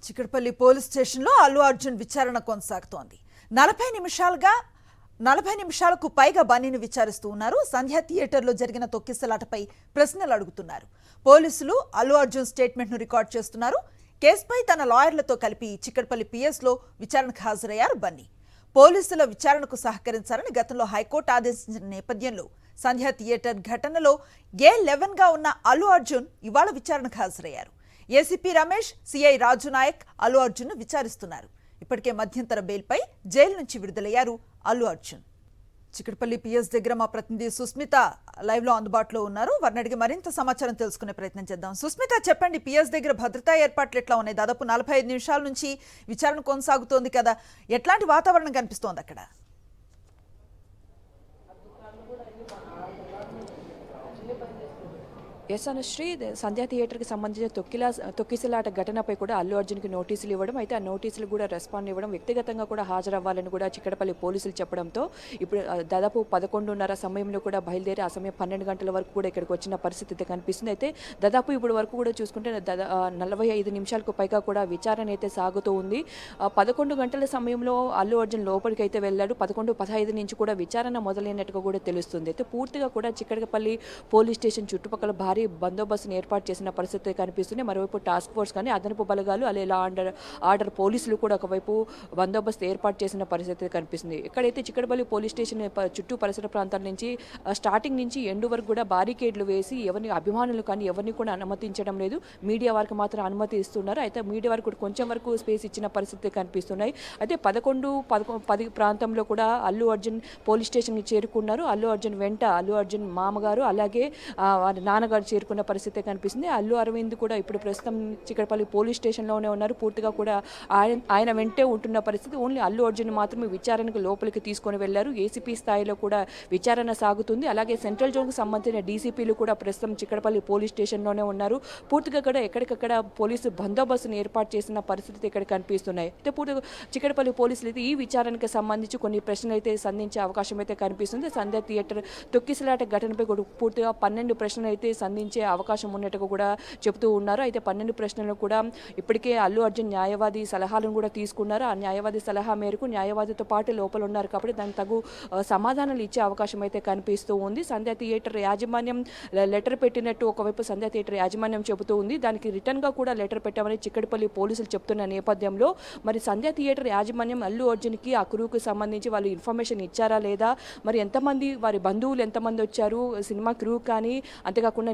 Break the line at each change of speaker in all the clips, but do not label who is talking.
Chikkadpally police స్టేషన్లో అల్లు అర్జున్ విచారణ కొనసాగుతోంది. 40 నిమిషాలకు పైగా బన్నీని విచారిస్తూ ఉన్నారు. సంధ్యా థియేటర్లో జరిగిన తొక్కిసలాటపై ప్రశ్నలు అడుగుతున్నారు. పోలీసులు అల్లు అర్జున్ స్టేట్మెంట్ను రికార్డ్ చేస్తున్నారు. కేసుపై తన లాయర్లతో కలిపి చిక్కడపల్లి పిఎస్లో విచారణకు హాజరయ్యారు బన్నీ. పోలీసుల విచారణకు సహకరించాలని గతంలో హైకోర్టు ఆదేశించిన నేపథ్యంలో సంధ్యా థియేటర్ ఘటనలో A11గా ఉన్న అల్లు అర్జున్ ఇవాళ విచారణకు హాజరయ్యారు. ఏసీపీ రమేష్, సిఐ రాజు నాయక్ అల్లు అర్జున్ విచారిస్తున్నారు. ఇప్పటికే మధ్యంతర బెయిల్పై జైలు నుంచి విడుదలయ్యారు అల్లు అర్జున్. చిక్కడపల్లి పిఎస్ దగ్గర మా ప్రతినిధి సుస్మిత లైవ్ లో అందుబాటులో ఉన్నారు. వారిని అడిగి మరింత సమాచారం తెలుసుకునే ప్రయత్నం చేద్దాం. సుస్మిత, చెప్పండి, పిఎస్ దగ్గర భద్రతా ఏర్పాట్లు ఎట్లా ఉన్నాయి? దాదాపు 45 నిమిషాల నుంచి విచారణ కొనసాగుతోంది కదా, ఎట్లాంటి వాతావరణం కనిపిస్తోంది అక్కడ?
ఎస్ అనుశ్రీ, సంధ్యా థియేటర్కి సంబంధించిన తొక్కిసలాట ఘటనపై కూడా అల్లు అర్జున్కి నోటీసులు ఇవ్వడం, అయితే ఆ నోటీసులు కూడా రెస్పాండ్ ఇవ్వడం, వ్యక్తిగతంగా కూడా హాజరవ్వాలని కూడా చిక్కడపల్లి పోలీసులు చెప్పడంతో ఇప్పుడు దాదాపు 11:30 సమయంలో కూడా బయలుదేరి ఆ సమయం 12 గంటల వరకు కూడా ఇక్కడికి వచ్చిన పరిస్థితి కనిపిస్తుంది. అయితే దాదాపు ఇప్పుడు వరకు కూడా చూసుకుంటే 45 నిమిషాలకు పైగా కూడా విచారణ అయితే సాగుతూ ఉంది. 11 గంటల సమయంలో అల్లు అర్జున్ లోపలికి అయితే వెళ్ళాడు. 11:15 నుంచి కూడా విచారణ మొదలైనట్టుగా కూడా తెలుస్తుంది. అయితే పూర్తిగా కూడా చిక్కడపల్లి పోలీస్ స్టేషన్ చుట్టుపక్కల భారీ బందోబస్తును ఏర్పాటు చేసిన పరిస్థితి కనిపిస్తుంది. మరోవైపు టాస్క్ ఫోర్స్ కానీ అదనపు బలగాలు అలా ఆర్డర్ పోలీసులు కూడా ఒకవైపు బందోబస్తు ఏర్పాటు చేసిన పరిస్థితి కనిపిస్తుంది. ఎక్కడైతే చిక్కడపల్లి పోలీస్ స్టేషన్ చుట్టూ పరిసర ప్రాంతాల నుంచి స్టార్టింగ్ నుంచి ఎండ్ వరకు కూడా బారికేడ్లు వేసి ఎవరిని అభిమానులు కానీ ఎవరిని కూడా అనుమతించడం లేదు. మీడియా వారికి మాత్రం అనుమతి ఇస్తున్నారు. అయితే మీడియా వారికి కూడా కొంచెం వరకు స్పేస్ ఇచ్చిన పరిస్థితి కనిపిస్తున్నాయి. అయితే 11:10 ప్రాంతంలో కూడా అల్లు అర్జున్ పోలీస్ స్టేషన్కి చేరుకున్నారు. అల్లు అర్జున్ వెంట అల్లు అర్జున్ మామగారు అలాగే వారి నాన్నగారు చేరుకున్న పరిస్థితి కనిపిస్తుంది. అల్లు అరవింద్ కూడా ఇప్పుడు ప్రస్తుతం చిక్కడపల్లి పోలీస్ స్టేషన్లోనే ఉన్నారు. పూర్తిగా కూడా ఆయన వెంటే ఉంటున్న పరిస్థితి. ఓన్లీ అల్లు అర్జున్ మాత్రమే విచారణకు లోపలికి తీసుకొని వెళ్లారు. ఏసీపీ స్థాయిలో కూడా విచారణ సాగుతుంది. అలాగే సెంట్రల్ జోన్కు సంబంధించిన డీసీపీలు కూడా ప్రస్తుతం చిక్కడపల్లి పోలీస్ స్టేషన్లోనే ఉన్నారు. పూర్తిగా కూడా ఎక్కడికక్కడ పోలీసు బందోబస్తును ఏర్పాటు చేసిన పరిస్థితి ఇక్కడ కనిపిస్తున్నాయి. అయితే పూర్తిగా చిక్కడపల్లి పోలీసులు అయితే ఈ విచారణకు సంబంధించి కొన్ని ప్రశ్నలు అయితే సంధించే అవకాశం అయితే కనిపిస్తుంది. సంధ్యా థియేటర్ తొక్కిసలాట ఘటనపై పూర్తిగా 12 ప్రశ్నలు అయితే సంధించే అవకాశం ఉన్నట్టుగా కూడా చెబుతూ ఉన్నారు. అయితే 12 ప్రశ్నలు కూడా ఇప్పటికే అల్లు అర్జున్ న్యాయవాది సలహాలను కూడా తీసుకున్నారు. ఆ న్యాయవాది సలహా మేరకు న్యాయవాదితో పాటు లోపల ఉన్నారు కాబట్టి దానికి తగు సమాధానాలు ఇచ్చే అవకాశం అయితే కనిపిస్తూ ఉంది. సంధ్యా థియేటర్ యాజమాన్యం లెటర్ పెట్టినట్టు ఒకవైపు సంధ్యా థియేటర్ యాజమాన్యం చెబుతూ ఉంది. దానికి రిటర్న్గా కూడా లెటర్ పెట్టామని చిక్కడపల్లి పోలీసులు చెప్తున్న నేపథ్యంలో మరి సంధ్యా థియేటర్ యాజమాన్యం అల్లు అర్జున్కి ఆ క్రూకు సంబంధించి వాళ్ళు ఇన్ఫర్మేషన్ ఇచ్చారా లేదా, మరి ఎంతమంది వారి బంధువులు ఎంతమంది వచ్చారు, సినిమా క్రూ కానీ అంతేకాకుండా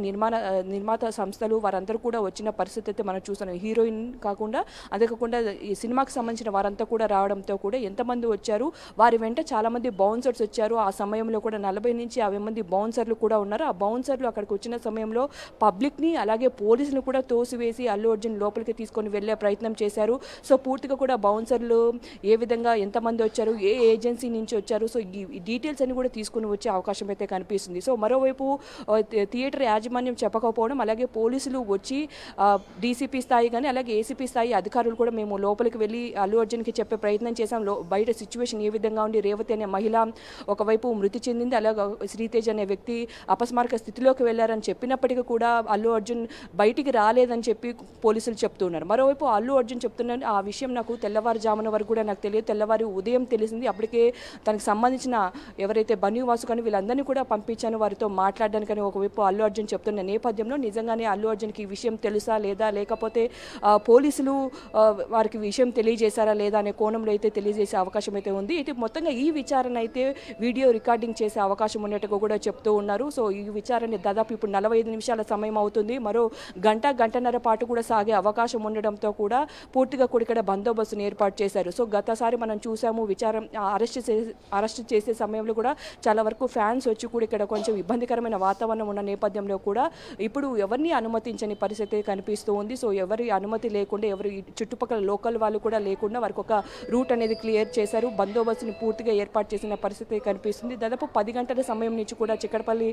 నిర్మాత సంస్థలు వారందరూ కూడా వచ్చిన పరిస్థితి అయితే మనం చూస్తున్నాం. హీరోయిన్ కాకుండా అంతేకాకుండా ఈ సినిమాకి సంబంధించిన వారంతా కూడా రావడంతో కూడా ఎంతమంది వచ్చారు, వారి వెంట చాలామంది బౌన్సర్స్ వచ్చారు. ఆ సమయంలో కూడా 40 నుంచి 50 మంది బౌన్సర్లు కూడా ఉన్నారు. ఆ బౌన్సర్లు అక్కడికి వచ్చిన సమయంలో పబ్లిక్ని అలాగే పోలీసులు కూడా తోసివేసి అల్లు అర్జున్ లోపలికి తీసుకొని వెళ్ళే ప్రయత్నం చేశారు. సో పూర్తిగా కూడా బౌన్సర్లు ఏ విధంగా ఎంతమంది వచ్చారు, ఏ ఏజెన్సీ నుంచి వచ్చారు, సో ఈ డీటెయిల్స్ అన్ని కూడా తీసుకుని వచ్చే అవకాశం అయితే కనిపిస్తుంది. సో మరోవైపు థియేటర్ యాజమాన్యం చెప్పకపోవడం, అలాగే పోలీసులు వచ్చి డీసీపీ స్థాయి కానీ అలాగే ఏసీపీ స్థాయి అధికారులు కూడా మేము లోపలికి వెళ్ళి అల్లు అర్జున్కి చెప్పే ప్రయత్నం చేశాం. బయట సిచ్యువేషన్ ఏ విధంగా ఉంది, రేవతి అనే మహిళ ఒకవైపు మృతి చెందింది, అలాగే శ్రీతేజ్ అనే వ్యక్తి అపస్మారక స్థితిలోకి వెళ్లారని చెప్పినప్పటికీ కూడా అల్లు అర్జున్ బయటికి రాలేదని చెప్పి పోలీసులు చెప్తున్నారు. మరోవైపు అల్లు అర్జున్ చెప్తున్నారు, ఆ విషయం నాకు తెల్లవారుజామున వరకు కూడా నాకు తెలియదు, తెల్లవారు ఉదయం తెలిసింది, అప్పటికే తనకు సంబంధించిన ఎవరైతే బన్నీ వాసు కానీ వీళ్ళందరినీ కూడా పంపించాను వారితో మాట్లాడడానికని ఒకవైపు అల్లు అర్జున్ చెప్తున్న నేపథ్యంలో నిజంగానే అల్లు అర్జున్కి ఈ విషయం తెలుసా లేదా, లేకపోతే పోలీసులు వారికి విషయం తెలియజేశారా లేదా అనే కోణంలో అయితే తెలియజేసే అవకాశం అయితే ఉంది. అయితే మొత్తంగా ఈ విచారణ అయితే వీడియో రికార్డింగ్ చేసే అవకాశం ఉన్నట్టుగా కూడా చెప్తూ ఉన్నారు. సో ఈ విచారణ దాదాపు ఇప్పుడు 45 నిమిషాల సమయం అవుతుంది. మరో గంటన్నర పాటు కూడా సాగే అవకాశం ఉండడంతో కూడా పూర్తిగా కూడా ఇక్కడ బందోబస్తును ఏర్పాటు చేశారు. సో గతసారి మనం చూసాము విచారం అరెస్ట్ చేసే సమయంలో కూడా చాలా వరకు ఫ్యాన్స్ వచ్చి కూడా ఇక్కడ కొంచెం ఇబ్బందికరమైన వాతావరణం ఉన్న నేపథ్యంలో కూడా ఇప్పుడు ఎవరిని అనుమతించని పరిస్థితి కనిపిస్తూ ఉంది. సో ఎవరి అనుమతి లేకుండా ఎవరి చుట్టుపక్కల లోకల్ వాళ్ళు కూడా లేకుండా వారికి ఒక రూట్ అనేది క్లియర్ చేశారు. బందోబస్తుని పూర్తిగా ఏర్పాటు చేసిన పరిస్థితి కనిపిస్తుంది. దాదాపు 10 గంటల సమయం నుంచి కూడా చిక్కడపల్లి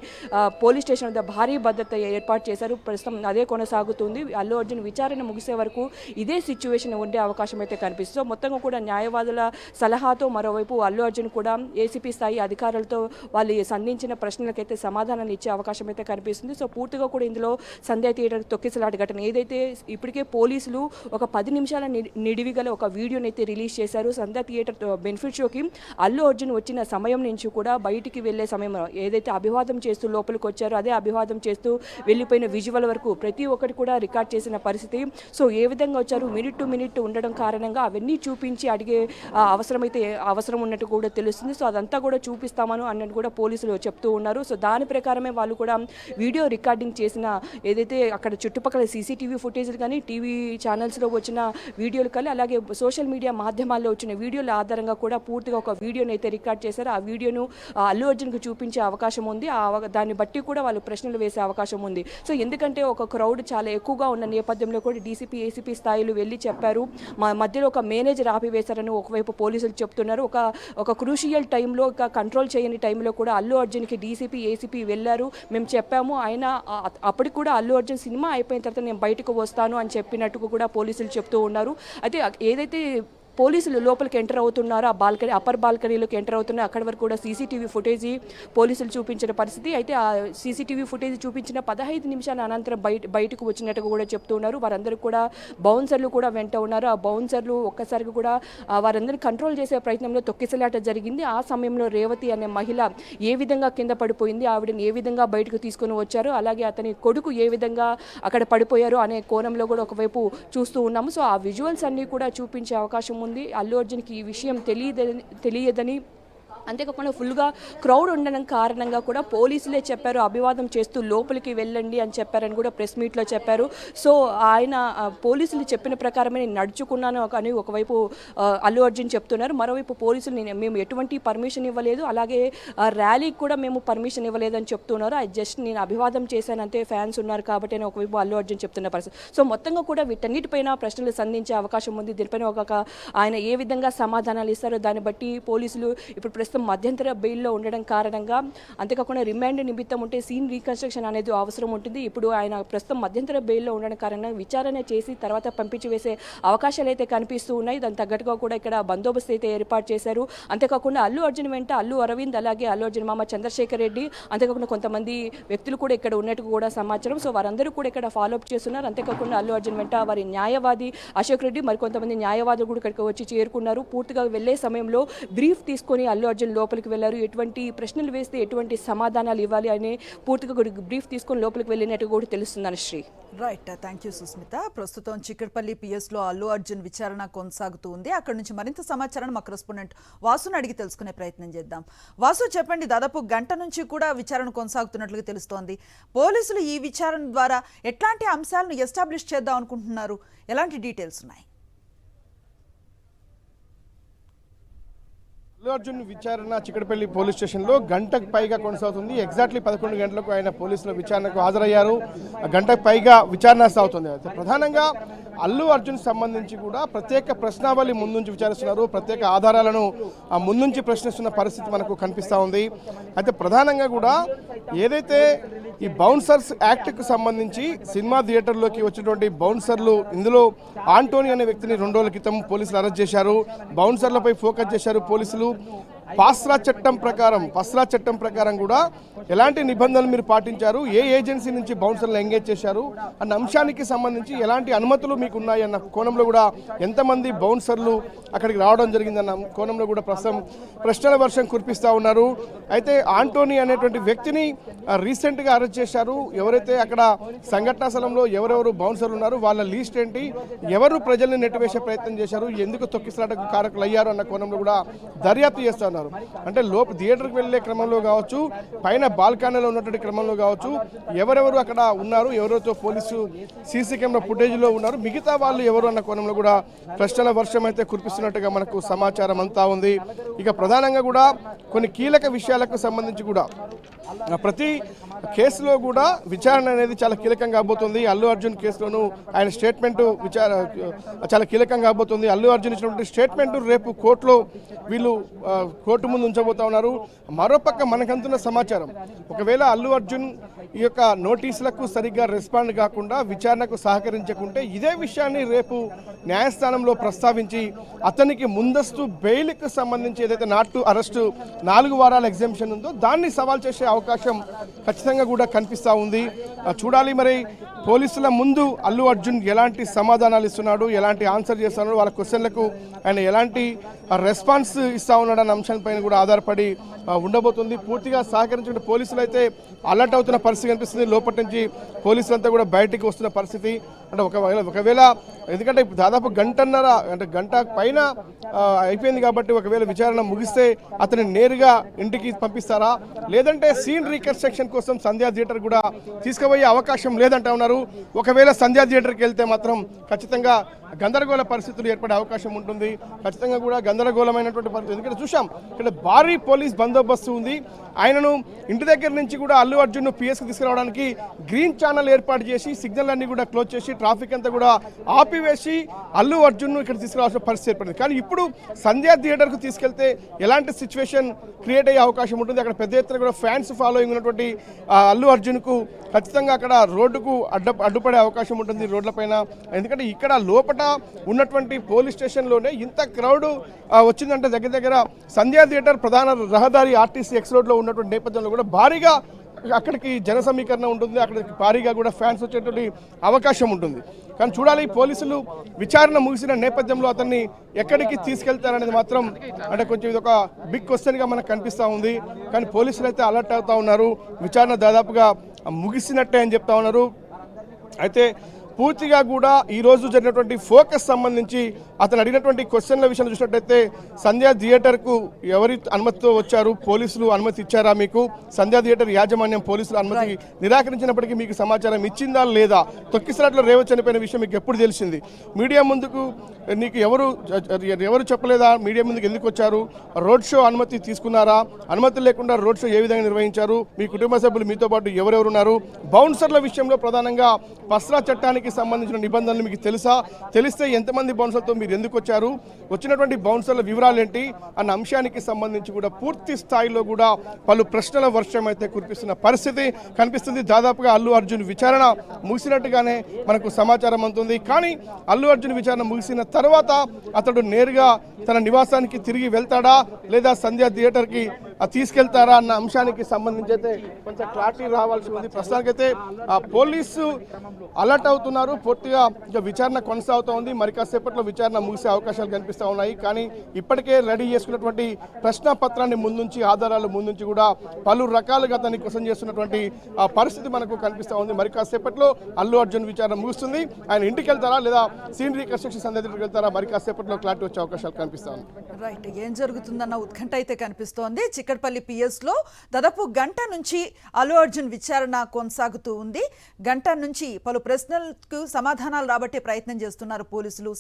పోలీస్ స్టేషన్ వద్ద భారీ భద్రత ఏర్పాటు చేశారు. ప్రస్తుతం అదే కొనసాగుతుంది. అల్లు అర్జున్ విచారణ ముగిసే వరకు ఇదే సిచ్యువేషన్ ఉండే అవకాశం అయితే కనిపిస్తుంది. సో మొత్తంగా కూడా న్యాయవాదుల సలహాతో మరోవైపు అల్లు అర్జున్ కూడా ఏసీపీ స్థాయి అధికారులతో వాళ్ళు సంధించిన ప్రశ్నలకైతే సమాధానాలు ఇచ్చే అవకాశం అయితే కనిపిస్తుంది. సో పూర్తిగా కూడా ఇందులో సంధ్యా థియేటర్ తొక్కిసలాట ఘటన ఏదైతే ఇప్పటికే పోలీసులు ఒక 10 నిమిషాల నిడివి గల ఒక వీడియోని అయితే రిలీజ్ చేశారు. సంధ్యా థియేటర్ బెనిఫిట్ షోకి అల్లు అర్జున్ వచ్చిన సమయం నుంచి కూడా బయటికి వెళ్ళే సమయం ఏదైతే అభివాదం చేస్తూ లోపలికి వచ్చారో అదే అభివాదం చేస్తూ వెళ్ళిపోయిన విజువల్ వరకు ప్రతి ఒక్కటి కూడా రికార్డ్ చేసిన పరిస్థితి. సో ఏ విధంగా వచ్చారు మినిట్ టు మినిట్ ఉండడం కారణంగా అవన్నీ చూపించి అడిగే అవసరం ఉన్నట్టు కూడా తెలుస్తుంది. సో అదంతా కూడా చూపిస్తామను అన్నట్టు కూడా పోలీసులు చెప్తూ ఉన్నారు. సో దాని ప్రకారమే వాళ్ళు కూడా వీడియో రికార్డింగ్ చేసిన ఏదైతే అక్కడ చుట్టుపక్కల సీసీటీవీ ఫుటేజ్లు కానీ టీవీ ఛానల్స్లో వచ్చిన వీడియోలు కానీ అలాగే సోషల్ మీడియా మాధ్యమాల్లో వచ్చిన వీడియోల ఆధారంగా కూడా పూర్తిగా ఒక వీడియోని అయితే రికార్డ్ చేశారు. ఆ వీడియోను అల్లు అర్జున్కి చూపించే అవకాశం ఉంది. దాన్ని బట్టి కూడా వాళ్ళు ప్రశ్నలు వేసే అవకాశం ఉంది. సో ఎందుకంటే ఒక క్రౌడ్ చాలా ఎక్కువగా ఉన్న నేపథ్యంలో కూడా డీసీపీ ఏసీపీ స్థాయిలు వెళ్ళి చెప్పారు. మా మధ్యలో ఒక మేనేజర్ ఆపివేశారని ఒకవైపు పోలీసులు చెప్తున్నారు. ఒక క్రూషియల్ టైంలో కంట్రోల్ చేయని టైంలో కూడా అల్లు అర్జున్కి డీసీపీ ఏసీపీ వెళ్ళారు. మేము చెప్పాము ఆయన అప్పటికి కూడా అల్లు అర్జున్ సినిమా అయిపోయిన తర్వాత నేను బయటకు వస్తాను అని చెప్పినట్టు కూడా పోలీసులు చెప్తూ ఉన్నారు. అయితే ఏదైతే పోలీసులు లోపలికి ఎంటర్ అవుతున్నారు, ఆ బాల్కనీ అప్పర్ బాల్కనీలోకి ఎంటర్ అవుతున్నారు. అక్కడి వరకు కూడా సీసీటీవీ ఫుటేజీ పోలీసులు చూపించిన పరిస్థితి. అయితే ఆ సీసీటీవీ ఫుటేజ్ చూపించిన 15 నిమిషాల అనంతరం బయటకు వచ్చినట్టుగా కూడా చెప్తున్నారు. వారందరూ కూడా బౌన్సర్లు కూడా వెంట ఉన్నారు. ఆ బౌన్సర్లు ఒక్కసారిగా కూడా వారందరినీ కంట్రోల్ చేసే ప్రయత్నంలో తొక్కిసలాట జరిగింది. ఆ సమయంలో రేవతి అనే మహిళ ఏ విధంగా కింద పడిపోయింది, ఆవిడని ఏ విధంగా బయటకు తీసుకొని వచ్చారు, అలాగే అతని కొడుకు ఏ విధంగా అక్కడ పడిపోయారు అనే కోణంలో కూడా ఒకవైపు చూస్తూ ఉన్నాము. సో ఆ విజువల్స్ అన్నీ కూడా చూపించే అవకాశం ఉంది. అల్లు అర్జున్కి ఈ విషయం తెలియదని అంతేకాకుండా ఫుల్గా క్రౌడ్ ఉండడం కారణంగా కూడా పోలీసులే చెప్పారు అభివాదం చేస్తూ లోపలికి వెళ్ళండి అని చెప్పారని కూడా ప్రెస్ మీట్లో చెప్పారు. సో ఆయన పోలీసులు చెప్పిన ప్రకారమే నేను నడుచుకున్నాను అని ఒకవైపు అల్లు అర్జున్ చెప్తున్నారు. మరోవైపు పోలీసులు మేము ఎటువంటి పర్మిషన్ ఇవ్వలేదు, అలాగే ర్యాలీకి కూడా మేము పర్మిషన్ ఇవ్వలేదని చెప్తున్నారు. అది జస్ట్ నేను అభివాదం చేశాను అంతే, ఫ్యాన్స్ ఉన్నారు కాబట్టి అని ఒకవైపు అల్లు అర్జున్ చెప్తున్న పరిస్థితి. సో మొత్తంగా కూడా వీటన్నిటిపైన ప్రశ్నలు సంధించే అవకాశం ఉంది. దీనిపైన ఆయన ఏ విధంగా సమాధానాలు ఇస్తారో దాన్ని బట్టి పోలీసులు ఇప్పుడు ప్రస్తుతం మధ్యంతర బెయిల్లో ఉండడం కారణంగా అంతేకాకుండా రిమాండ్ నిమిత్తం ఉంటే సీన్ రీకన్స్ట్రక్షన్ అనేది అవసరం ఉంటుంది. ఇప్పుడు ఆయన ప్రస్తుతం మధ్యంతర బెయిల్లో ఉండడం కారణంగా విచారణ చేసి తర్వాత పంపించి వేసే అవకాశాలు అయితే కనిపిస్తూ ఉన్నాయి. దాని తగ్గట్టుగా కూడా ఇక్కడ బందోబస్తు అయితే ఏర్పాటు చేశారు. అంతేకాకుండా అల్లు అర్జున్ వెంట అల్లు అరవింద్ అలాగే అల్లు అర్జున్ మామ చంద్రశేఖర్ రెడ్డి అంతేకాకుండా కొంతమంది వ్యక్తులు కూడా ఇక్కడ ఉన్నట్టు కూడా సమాచారం. సో వారందరూ కూడా ఇక్కడ ఫాలోఅప్ చేస్తున్నారు. అంతేకాకుండా అల్లు అర్జున్ వెంట వారి న్యాయవాది అశోక్ రెడ్డి మరికొంతమంది న్యాయవాదులు కూడా ఇక్కడికి వచ్చి చేరుకున్నారు. పూర్తిగా వెళ్లే సమయంలో బ్రీఫ్ తీసుకొని అల్లు అర్జున్ లోపలికి వెళ్లారు. ఎటువంటి ప్రశ్నలు వేస్తే ఎటువంటి సమాధానాలు ఇవ్వాలి అని పూర్తిగా బ్రీఫ్ తీసుకొని లోపలికి వెళ్ళినట్టు కూడా తెలుస్తుందని Sri.
Right, thank you Susmitha. ప్రస్తుతం చిక్కడపల్లి పిఎస్లో అల్లు అర్జున్ విచారణ కొనసాగుతూ ఉంది. అక్కడ నుంచి మరింత సమాచారాన్ని మా కరెస్పాండెంట్ వాసును అడిగి తెలుసుకునే ప్రయత్నం చేద్దాం. వాసు, చెప్పండి, దాదాపు గంట నుంచి కూడా విచారణ కొనసాగుతున్నట్లుగా తెలుస్తోంది. పోలీసులు ఈ విచారణ ద్వారా ఎట్లాంటి అంశాలను ఎస్టాబ్లిష్ చేద్దాం అనుకుంటున్నారు? ఎలాంటి డీటెయిల్స్ ఉన్నాయి?
అల్లు అర్జున్ విచారణ చిక్కడపల్లి పోలీస్ స్టేషన్లో గంటకు పైగా కొనసాగుతుంది. ఎగ్జాక్ట్లీ 11 గంటలకు ఆయన పోలీసుల విచారణకు హాజరయ్యారు. గంటకు పైగా విచారణ సాగుతుంది. ప్రధానంగా అల్లు అర్జున్ సంబంధించి కూడా ప్రత్యేక ప్రశ్నావళి ముందుంచి విచారిస్తున్నారు. ప్రత్యేక ఆధారాలను ముందుంచి ప్రశ్నిస్తున్న పరిస్థితి మనకు కనిపిస్తూ ఉంది. అయితే ప్రధానంగా కూడా ఏదైతే ఈ బౌన్సర్స్ యాక్ట్కు సంబంధించి సినిమా థియేటర్లోకి వచ్చినటువంటి బౌన్సర్లు, ఇందులో ఆంటోనీ అనే వ్యక్తిని 2 రోజుల క్రితం పోలీసులు అరెస్ట్ చేశారు. బౌన్సర్లపై ఫోకస్ చేశారు పోలీసులు. పస్రా చట్టం ప్రకారం కూడా ఎలాంటి నిబంధనలు మీరు పాటించారు, ఏ ఏజెన్సీ నుంచి బౌన్సర్లు ఎంగేజ్ చేశారు అన్న అంశానికి సంబంధించి ఎలాంటి అనుమతులు మీకు ఉన్నాయన్న కోణంలో కూడా ఎంతమంది బౌన్సర్లు అక్కడికి రావడం జరిగిందన్న కోణంలో కూడా ప్రస్తుతం ప్రశ్నల వర్షం కురిపిస్తూ ఉన్నారు. అయితే ఆంటోనీ అనేటువంటి వ్యక్తిని రీసెంట్గా అరెస్ట్ చేశారు. ఎవరైతే అక్కడ సంఘటనా స్థలంలో ఎవరెవరు బౌన్సర్లు ఉన్నారు, వాళ్ళ లీస్ట్ ఏంటి, ఎవరు ప్రజల్ని నెట్టివేసే ప్రయత్నం చేశారు, ఎందుకు తొక్కిసలాటకు కారకులు అయ్యారు అన్న కోణంలో కూడా దర్యాప్తు చేస్తున్నారు. అంటే థియేటర్కి వెళ్ళే క్రమంలో కావచ్చు, పైన బాల్కనీలో ఉన్నటువంటి క్రమంలో కావచ్చు, ఎవరెవరు అక్కడ ఉన్నారు, ఎవరితో పోలీసు సీసీ కెమెరా ఫుటేజ్లో ఉన్నారు, మిగతా వాళ్ళు ఎవరు అన్న కోణంలో కూడా ప్రశ్నల వర్షం అయితే కురిపిస్తున్నట్టుగా మనకు సమాచారం అంతా ఉంది. ఇక ప్రధానంగా కూడా కొన్ని కీలక విషయాలకు సంబంధించి కూడా ప్రతి కేసులో కూడా విచారణ అనేది చాలా కీలకంగా కాబోతుంది. అల్లు అర్జున్ కేసులోనూ ఆయన స్టేట్మెంట్ చాలా కీలకంగా కాబోతుంది. అల్లు అర్జున్ ఇచ్చినటువంటి స్టేట్మెంట్ రేపు కోర్టులో వీళ్ళు కోర్టు ముందు ఉంచబోతా ఉన్నారు. మరోపక్క మనకంతున్న సమాచారం, ఒకవేళ అల్లు అర్జున్ ఈ యొక్క నోటీసులకు సరిగ్గా రెస్పాండ్ కాకుండా విచారణకు సహకరించకుంటే ఇదే విషయాన్ని రేపు న్యాయస్థానంలో ప్రస్తావించి అతనికి ముందస్తు బెయిల్కి సంబంధించి ఏదైతే నాట్ టు అరెస్టు 4 వారాల ఎగ్జామ్షన్ ఉందో దాన్ని సవాల్ చేసే అవకాశం ఖచ్చితంగా కూడా కనిపిస్తూ ఉంది. చూడాలి మరి పోలీసుల ముందు అల్లు అర్జున్ ఎలాంటి సమాధానాలు ఇస్తున్నాడు, ఎలాంటి ఆన్సర్ చేస్తున్నాడు, వాళ్ళ క్వశ్చన్లకు ఆయన ఎలాంటి రెస్పాన్స్ ఇస్తా ఉన్నాడు అన్న అంశాలపైన కూడా ఆధారపడి ఉండబోతుంది. పూర్తిగా సహకరించిన పోలీసులు అయితే అలర్ట్ అవుతున్న పరిస్థితి కనిపిస్తుంది. లోపటి నుంచి పోలీసులంతా కూడా బయటికి వస్తున్న పరిస్థితి. అంటే ఒకవేళ ఎందుకంటే దాదాపు గంటన్నర అంటే గంట పైన అయిపోయింది కాబట్టి ఒకవేళ విచారణ ముగిస్తే అతని నేరుగా ఇంటికి పంపిస్తారా, లేదంటే సీన్ రీకన్స్ట్రక్షన్ కోసం సంధ్యా థియేటర్ కూడా తీసుకుపోయే అవకాశం లేదంటా ఉన్నారు. ఒకవేళ సంధ్యా థియేటర్కి వెళ్తే మాత్రం ఖచ్చితంగా గందరగోళ పరిస్థితులు ఏర్పడే అవకాశం ఉంటుంది. ఖచ్చితంగా కూడా గందరగోళమైనటువంటి పరిస్థితి. ఎందుకంటే చూసాం ఇక్కడ భారీ పోలీస్ బందోబస్తు ఉంది. ఆయనను ఇంటి దగ్గర నుంచి కూడా అల్లు అర్జున్ను పిఎస్కి తీసుకురావడానికి గ్రీన్ ఛానల్ ఏర్పాటు చేసి సిగ్నల్ అన్ని కూడా క్లోజ్ చేసి ట్రాఫిక్ అంతా కూడా ఆపివేసి అల్లు అర్జున్ను ఇక్కడ తీసుకురావాల్సిన పరిస్థితి ఏర్పడింది. కానీ ఇప్పుడు సంధ్యా థియేటర్కు తీసుకెళ్తే ఎలాంటి సిచ్యువేషన్ క్రియేట్ అయ్యే అవకాశం ఉంటుంది. అక్కడ పెద్ద ఎత్తున కూడా ఫ్యాన్స్ ఫాలోయింగ్ ఉన్నటువంటి అల్లు అర్జున్కు ఖచ్చితంగా అక్కడ రోడ్డుకు అడ్డుపడే అవకాశం ఉంటుంది రోడ్లపైన. ఎందుకంటే ఇక్కడ లోపల ఉన్నటువంటి పోలీస్ స్టేషన్లోనే ఇంత క్రౌడ్ వచ్చిందంటే దగ్గర దగ్గర సంధ్యా థియేటర్ ప్రధాన రహదారి ఆర్టీసీ ఎక్స్ రోడ్లో ఉన్నటువంటి నేపథ్యంలో కూడా భారీగా అక్కడికి జన సమీకరణ ఉంటుంది. అక్కడికి భారీగా కూడా ఫ్యాన్స్ వచ్చేటువంటి అవకాశం ఉంటుంది. కానీ చూడాలి పోలీసులు విచారణ ముగిసిన నేపథ్యంలో అతన్ని ఎక్కడికి తీసుకెళ్తారనేది మాత్రం అంటే కొంచెం ఇది ఒక బిగ్ క్వశ్చన్గా మనకు కనిపిస్తూ ఉంది. కానీ పోలీసులు అయితే అలర్ట్ అవుతూ ఉన్నారు. విచారణ దాదాపుగా ముగిసినట్టే అని చెప్తా ఉన్నారు. అయితే పూర్తిగా కూడా ఈరోజు జరిగినటువంటి ఫోకస్ సంబంధించి అతను అడిగినటువంటి క్వశ్చన్ల విషయంలో చూసినట్టయితే సంధ్యా థియేటర్కు ఎవరి అనుమతితో వచ్చారు, పోలీసులు అనుమతి ఇచ్చారా, మీకు సంధ్యా థియేటర్ యాజమాన్యం పోలీసులు అనుమతి నిరాకరించినప్పటికీ మీకు సమాచారం ఇచ్చిందా లేదా, తొక్కిసలాట్లో రేవ చనిపోయిన విషయం మీకు ఎప్పుడు తెలిసింది, మీడియా ముందుకు నీకు ఎవరు చెప్పలేదా, మీడియా ముందుకు ఎందుకు వచ్చారు, రోడ్ షో అనుమతి తీసుకున్నారా, అనుమతి లేకుండా రోడ్ షో ఏ విధంగా నిర్వహించారు, మీ కుటుంబ సభ్యులు మీతో పాటు ఎవరెవరున్నారు, బౌన్సర్ల విషయంలో ప్రధానంగా పస్రా చట్టానికి సంబంధించిన నిబంధనలు మీకు తెలుసా, తెలిస్తే ఎంతమంది బౌన్సర్లతో మీరు ఎందుకు వచ్చారు, వచ్చినటువంటి బౌన్సర్ల వివరాలు ఏంటి అన్న అంశానికి సంబంధించి కూడా పూర్తి స్థాయిలో కూడా పలు ప్రశ్నల వర్షం అయితే కురిపిస్తున్న పరిస్థితి కనిపిస్తుంది. దాదాపుగా అల్లు అర్జున్ విచారణ ముగిసినట్టుగానే మనకు సమాచారం అందుతుంది. కానీ అల్లు అర్జున్ విచారణ ముగిసిన తర్వాత అతడు నేరుగా తన నివాసానికి తిరిగి వెళ్తాడా లేదా సంధ్యా థియేటర్కి తీసుకెళ్తారా అన్న అంశానికి సంబంధించి అయితే కొంచెం క్లారిటీ రావాల్సి ఉంది. ప్రస్తుతానికైతే పోలీసు అలర్ట్ అవుతున్నారు. పూర్తిగా ఇంకా విచారణ కొనసాగుతూ ఉంది. మరి కాసేపట్లో విచారణ ముగిసే అవకాశాలు కనిపిస్తూ ఉన్నాయి. కానీ ఇప్పటికే రెడీ చేసుకున్నటువంటి ప్రశ్న పత్రాన్ని ముందుంచి ఆధారాలు ముందుంచి కూడా పలు రకాలుగా అతన్ని క్వశ్చన్ చేస్తున్నటువంటి పరిస్థితి మనకు కనిపిస్తూ ఉంది. మరి కాసేపట్లో అల్లు అర్జున్ విచారణ ముగుస్తుంది. ఆయన ఇంటికి వెళ్తారా లేదా సీన్ రీకన్స్ట్రక్షన్ సందర్భంగా వెళ్తారా, మరి కాసేపట్లో క్లారిటీ వచ్చే అవకాశాలు కనిపిస్తా ఉంది.
రైట్, ఏం జరుగుతుందన్న ఉత్కంఠ అయితే కనిపిస్తోంది. చిక్కడపల్లి పిఎస్లో దాదాపు గంట నుంచి అల్లు అర్జున్ విచారణ కొనసాగుతూ ఉంది. గంట నుంచి పలు ప్రశ్నలకు సమాధానాలు రాబట్టే ప్రయత్నం చేస్తున్నారు పోలీసులు.